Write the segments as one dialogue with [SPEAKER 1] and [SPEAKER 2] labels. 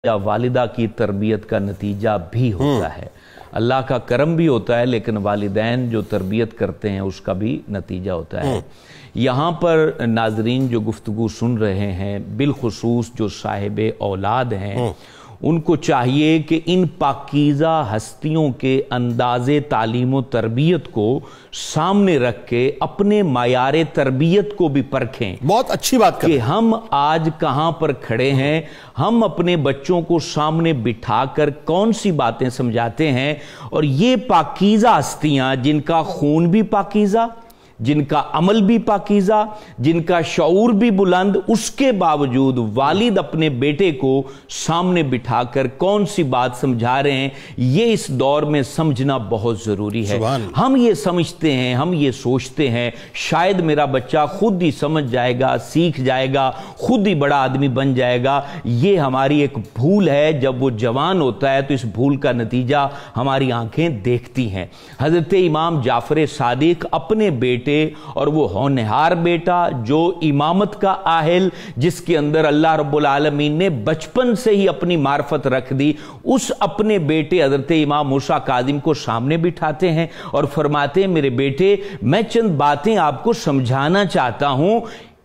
[SPEAKER 1] या वालिदा की तरबियत का नतीजा भी होता है। अल्लाह का करम भी होता है, लेकिन वालिदैन जो तरबियत करते हैं उसका भी नतीजा होता है। यहाँ पर नाजरीन जो गुफ्तगू सुन रहे हैं, बिलखुसूस जो साहिब औलाद हैं, उनको चाहिए कि इन पाकीज़ा हस्तियों के अंदाज़े तालीम व तरबियत को सामने रख के अपने मायारे तरबियत को भी परखें।
[SPEAKER 2] बहुत अच्छी बात
[SPEAKER 1] कि हम आज कहाँ पर खड़े हैं, हम अपने बच्चों को सामने बिठाकर कौन सी बातें समझाते हैं। और ये पाकीज़ा हस्तियाँ जिनका खून भी पाकीज़ा, जिनका अमल भी पाकीज़ा, जिनका शऊर भी बुलंद, उसके बावजूद वालिद अपने बेटे को सामने बिठाकर कौन सी बात समझा रहे हैं, ये इस दौर में समझना बहुत ज़रूरी है। हम ये समझते हैं, हम ये सोचते हैं शायद मेरा बच्चा खुद ही समझ जाएगा, सीख जाएगा, खुद ही बड़ा आदमी बन जाएगा। ये हमारी एक भूल है। जब वो जवान होता है तो इस भूल का नतीजा हमारी आंखें देखती हैं। हज़रत इमाम जाफर सादिक अपने बेटे, और वो होनहार बेटा जो इमामत का आहिल, जिसके अंदर अल्लाह रब्बुल आलमीन ने बचपन से ही अपनी मार्फत रख दी, उस अपने बेटे हज़रत इमाम मूसा काज़िम को सामने बिठाते हैं और फरमाते हैं, मेरे बेटे मैं चंद बातें आपको समझाना चाहता हूं,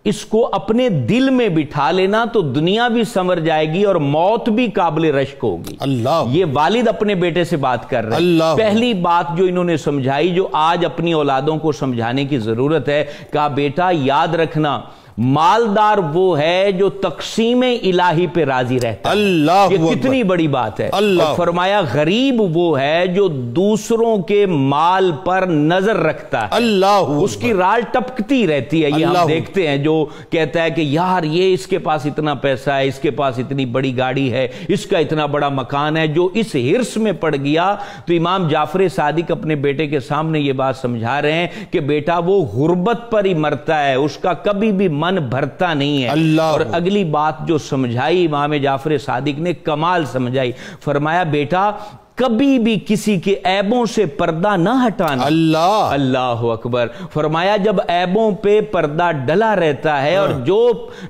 [SPEAKER 1] इसको अपने दिल में बिठा लेना तो दुनिया भी संवर जाएगी और मौत भी काबिल रश्क होगी। अल्लाह, ये वालिद अपने बेटे से बात कर रहे हैं। पहली बात जो इन्होंने समझाई, जो आज अपनी औलादों को समझाने की जरूरत है, कहा बेटा याद रखना, मालदार वो है जो तकसीम इलाही पे राजी रहता है। अल्लाह, ये कितनी बड़ी बात है। और फरमाया गरीब वो है जो दूसरों के माल पर नजर रखता है। अल्लाह, उसकी राल टपकती रहती है। ये हम देखते हैं जो कहता है कि यार ये इसके पास इतना पैसा है, इसके पास इतनी बड़ी गाड़ी है, इसका इतना बड़ा मकान है, जो इस हिर्स में पड़ गया। तो इमाम जाफर सादिक अपने बेटे के सामने ये बात समझा रहे हैं कि बेटा वो गुर्बत पर ही मरता है, उसका कभी भी मन भरता नहीं है। और अगली बात जो समझाई इमाम जाफर सादिक ने, कमाल समझाई। फरमाया बेटा कभी भी किसी के ऐबों से पर्दा ना हटाना। अल्लाह, अल्लाह अकबर। फरमाया जब ऐबों पे पर्दा डला रहता है और जो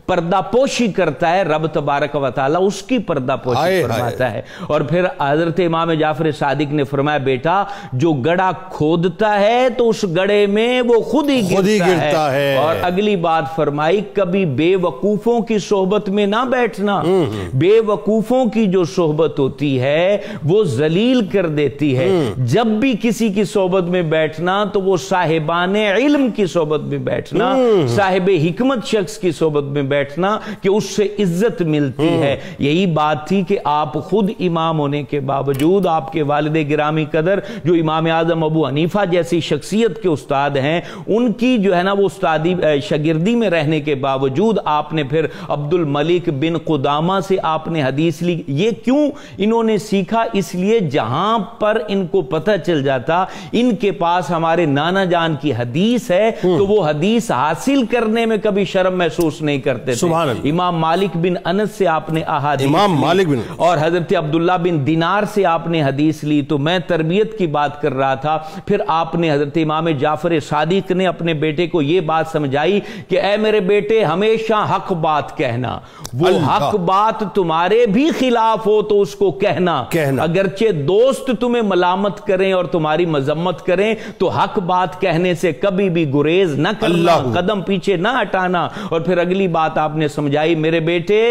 [SPEAKER 1] पर्दा पोशी करता है रब तबारक व तआला उसकी पर्दा पोशी फरमाता है। और फिर हजरत इमाम जाफर सादिक ने फरमाया बेटा जो गड़ा खोदता है तो उस गड़े में वो खुद ही गिरता है। और अगली बात फरमाई, कभी बेवकूफों की सोहबत में ना बैठना। बेवकूफों की जो सोहबत होती है वो लील कर देती है। जब भी किसी की सोबत में बैठना तो वो साहिबाने इल्म की सोबत में बैठना, साहिब हिकमत शख्स की सोबत में बैठना कि उससे इज्जत मिलती है। यही बात थी कि आप खुद इमाम होने के बावजूद, आपके वालिद गिरामी कदर जो इमाम आजम अबू हनीफा जैसी शख्सियत के उस्ताद हैं, उनकी जो है ना वो उस्तादी शागिर्दी में रहने के बावजूद आपने फिर अब्दुल मलिक बिन कुदामा से आपने हदीस ली। ये क्यों इन्होंने सीखा? इसलिए जहां पर इनको पता चल जाता इनके पास हमारे नाना जान की हदीस है तो वो हदीस हासिल करने में कभी शर्म महसूस नहीं करते थे। इमाम मालिक बिन अनस से आपने अहादीस, इमाम मालिक बिन, और हजरत अब्दुल्ला बिन दिनार से आपने हदीस ली। तो मैं तरबियत की बात कर रहा था, फिर आपने हजरत इमाम जाफर सादिक ने अपने बेटे को यह बात समझाई कि ऐ मेरे बेटे हमेशा हक बात कहना, वो हक बात तुम्हारे भी खिलाफ हो तो उसको कहना। अगरचे दोस्त तुम्हें मलामत करें और तुम्हारी मजम्मत करें तो हक बात कहने से कभी भी गुरेज न करना, कदम पीछे न हटाना। और फिर अगली बात आपने समझाई, मेरे बेटे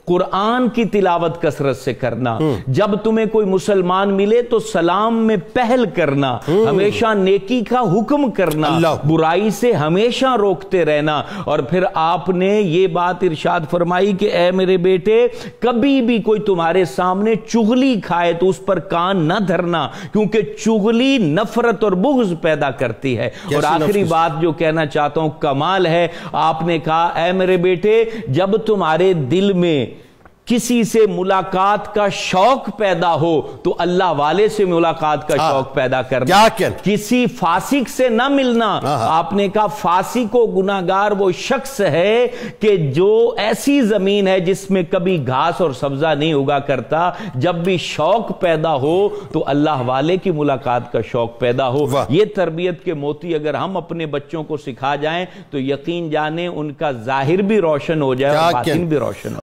[SPEAKER 1] कुरान की तिलावत कसरत से करना। जब तुम्हें कोई मुसलमान मिले तो सलाम में पहल करना, हमेशा नेकी का हुक्म करना, बुराई से हमेशा रोकते रहना। और फिर आपने ये बात इरशाद फरमाई कि ऐ मेरे बेटे कभी भी कोई तुम्हारे सामने चुगली खाए तो उस पर कान न धरना, क्योंकि चुगली नफरत और बुग़्ज़ पैदा करती है। और आखिरी बात जो कहना चाहता हूं, कमाल है, आपने कहा ऐ मेरे बेटे जब तुम्हारे दिल में किसी से मुलाकात का शौक पैदा हो तो अल्लाह वाले से मुलाकात का शौक पैदा करना, किसी फासिक से ना मिलना। आपने कहा फासिक को गुनाहगार वो शख्स है कि जो ऐसी जमीन है जिसमें कभी घास और सब्जा नहीं उगा करता। जब भी शौक पैदा हो तो अल्लाह वाले की मुलाकात का शौक पैदा हो। ये तरबियत के मोती अगर हम अपने बच्चों को सिखा जाएं तो यकीन जाने उनका जाहिर भी रोशन हो जाए और बातिन भी रोशन हो।